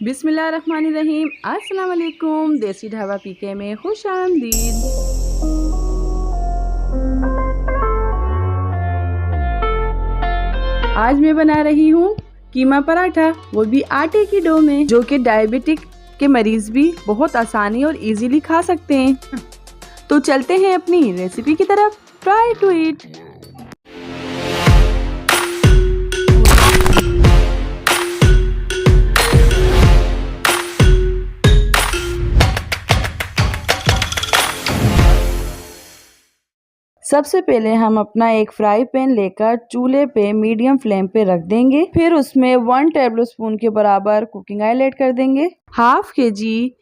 बिस्मिल्लाहिर्रहमानिर्रहीम। अस्सलाम वालेकुम। देसी ढाबा पीके में खुश आमदीद। आज मैं बना रही हूँ कीमा पराठा, वो भी आटे की डो में, जो कि डायबिटिक के मरीज भी बहुत आसानी और इजीली खा सकते हैं। तो चलते हैं अपनी रेसिपी की तरफ। Try to it. सबसे पहले हम अपना एक फ्राई पैन लेकर चूल्हे पे मीडियम फ्लेम पे रख देंगे। फिर उसमें 1 टेबलस्पून के बराबर कुकिंग ऑयल ऐड कर देंगे। हाफ केजी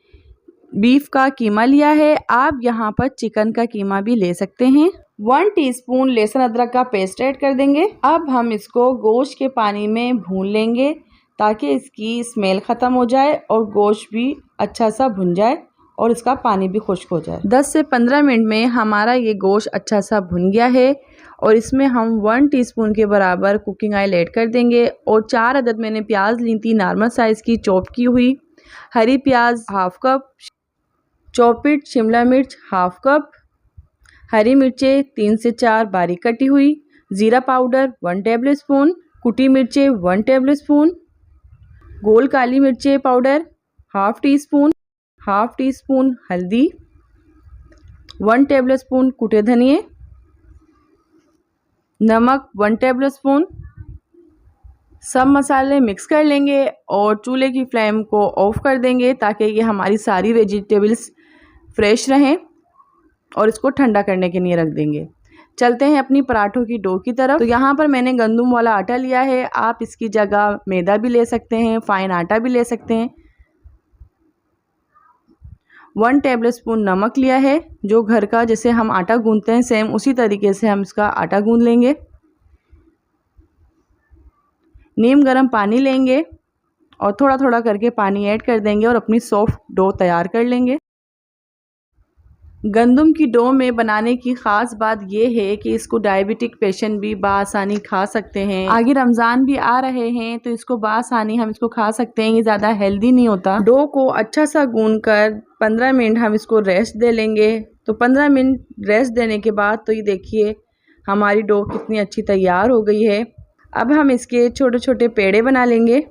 बीफ का कीमा लिया है, आप यहाँ पर चिकन का कीमा भी ले सकते हैं। 1 टीस्पून लहसुन अदरक का पेस्ट ऐड कर देंगे। अब हम इसको गोश्त के पानी में भून लेंगे ताकि इसकी स्मेल ख़त्म हो जाए और गोश्त भी अच्छा सा भुन जाए और इसका पानी भी खुश्क हो जाए। 10 से 15 मिनट में हमारा ये गोश्त अच्छा सा भुन गया है और इसमें हम 1 टीस्पून के बराबर कुकिंग ऑयल ऐड कर देंगे और 4 अदद मैंने प्याज ली थी नॉर्मल साइज़ की चॉप की हुई, हरी प्याज हाफ कप, चॉपिड शिमला मिर्च हाफ कप, हरी मिर्चें 3 से 4 बारीक कटी हुई, ज़ीरा पाउडर 1 टेबलस्पून, कुटी मिर्चें 1 टेबलस्पून, गोल काली मिर्चें पाउडर हाफ टी स्पून हल्दी, 1 टेबलस्पून कुटे धनिए, नमक 1 टेबलस्पून। सब मसाले मिक्स कर लेंगे और चूल्हे की फ्लेम को ऑफ कर देंगे ताकि ये हमारी सारी वेजिटेबल्स फ्रेश रहें और इसको ठंडा करने के लिए रख देंगे। चलते हैं अपनी पराठों की डो की तरफ। तो यहाँ पर मैंने गंदम वाला आटा लिया है, आप इसकी जगह मैदा भी ले सकते हैं, फाइन आटा भी ले सकते हैं। 1 टेबलस्पून नमक लिया है, जो घर का जैसे हम आटा गूंथते हैं सेम उसी तरीके से हम इसका आटा गूंथ लेंगे। नीम गर्म पानी लेंगे और थोड़ा थोड़ा करके पानी ऐड कर देंगे और अपनी सॉफ्ट डो तैयार कर लेंगे। गंदम की डो में बनाने की ख़ास बात यह है कि इसको डायबिटिक पेशेंट भी बआसानी खा सकते हैं। आगे रमज़ान भी आ रहे हैं तो इसको बआसानी हम इसको खा सकते हैं। ये ज़्यादा हेल्दी नहीं होता। डो को अच्छा सा गूंद कर 15 मिनट हम इसको रेस्ट दे लेंगे। तो 15 मिनट रेस्ट देने के बाद तो ये देखिए हमारी डो कितनी अच्छी तैयार हो गई है। अब हम इसके छोटे छोटे पेड़े बना लेंगे।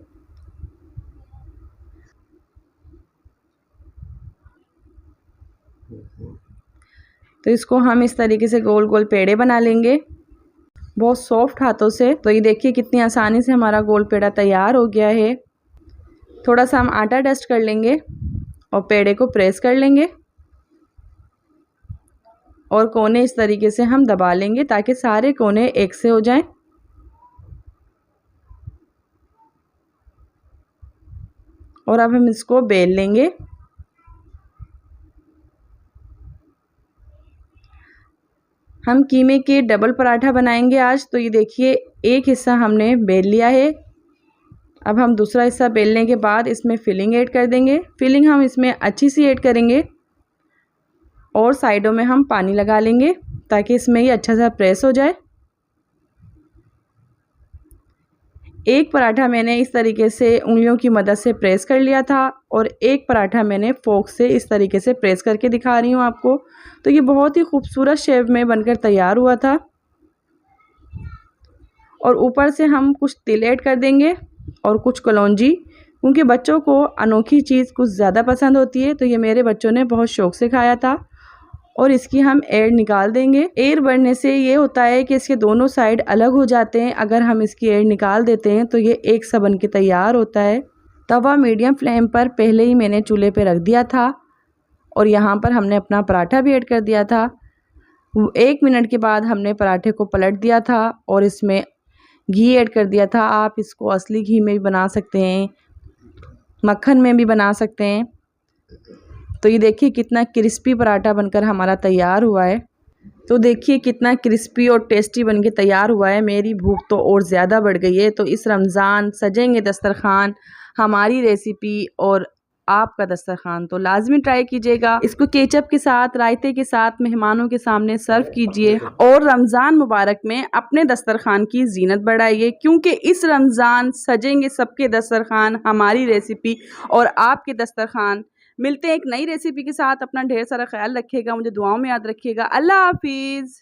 तो इसको हम इस तरीके से गोल गोल पेड़े बना लेंगे बहुत सॉफ्ट हाथों से। तो ये देखिए कितनी आसानी से हमारा गोल पेड़ा तैयार हो गया है। थोड़ा सा हम आटा डस्ट कर लेंगे और पेड़े को प्रेस कर लेंगे और कोने इस तरीके से हम दबा लेंगे ताकि सारे कोने एक से हो जाएं। और अब हम इसको बेल लेंगे। हम कीमे के डबल पराठा बनाएंगे आज। तो ये देखिए एक हिस्सा हमने बेल लिया है। अब हम दूसरा हिस्सा बेलने के बाद इसमें फिलिंग ऐड कर देंगे। फिलिंग हम इसमें अच्छी सी ऐड करेंगे और साइडों में हम पानी लगा लेंगे ताकि इसमें ये अच्छा सा प्रेस हो जाए। एक पराठा मैंने इस तरीके से उंगलियों की मदद से प्रेस कर लिया था और एक पराठा मैंने फोक से इस तरीके से प्रेस करके दिखा रही हूँ आपको। तो ये बहुत ही खूबसूरत शेप में बनकर तैयार हुआ था। और ऊपर से हम कुछ तिल ऐड कर देंगे और कुछ कलौंजी, क्योंकि बच्चों को अनोखी चीज़ कुछ ज़्यादा पसंद होती है। तो ये मेरे बच्चों ने बहुत शौक़ से खाया था। और इसकी हम एयर निकाल देंगे। एयर बढ़ने से ये होता है कि इसके दोनों साइड अलग हो जाते हैं। अगर हम इसकी एयर निकाल देते हैं तो ये एक सा बन के तैयार होता है। तवा मीडियम फ्लेम पर पहले ही मैंने चूल्हे पे रख दिया था और यहाँ पर हमने अपना पराठा भी ऐड कर दिया था। 1 मिनट के बाद हमने पराठे को पलट दिया था और इसमें घी ऐड कर दिया था। आप इसको असली घी में भी बना सकते हैं, मक्खन में भी बना सकते हैं। तो ये देखिए कितना क्रिस्पी पराठा बनकर हमारा तैयार हुआ है। तो देखिए कितना क्रिस्पी और टेस्टी बनके तैयार हुआ है। मेरी भूख तो और ज़्यादा बढ़ गई है। तो इस रमज़ान सजेंगे दस्तरखान हमारी रेसिपी और आपका दस्तरखान तो लाजमी ट्राई कीजिएगा। इसको केचप के साथ, रायते के साथ मेहमानों के सामने सर्व कीजिए और रमज़ान मुबारक में अपने दस्तरखान की जीनत बढ़ाइए, क्योंकि इस रमज़ान सजेंगे सबके दस्तरखान हमारी रेसिपी और आपके दस्तरखान। मिलते हैं एक नई रेसिपी के साथ। अपना ढेर सारा ख्याल रखिएगा, मुझे दुआओं में याद रखिएगा। अल्लाह हाफिज़।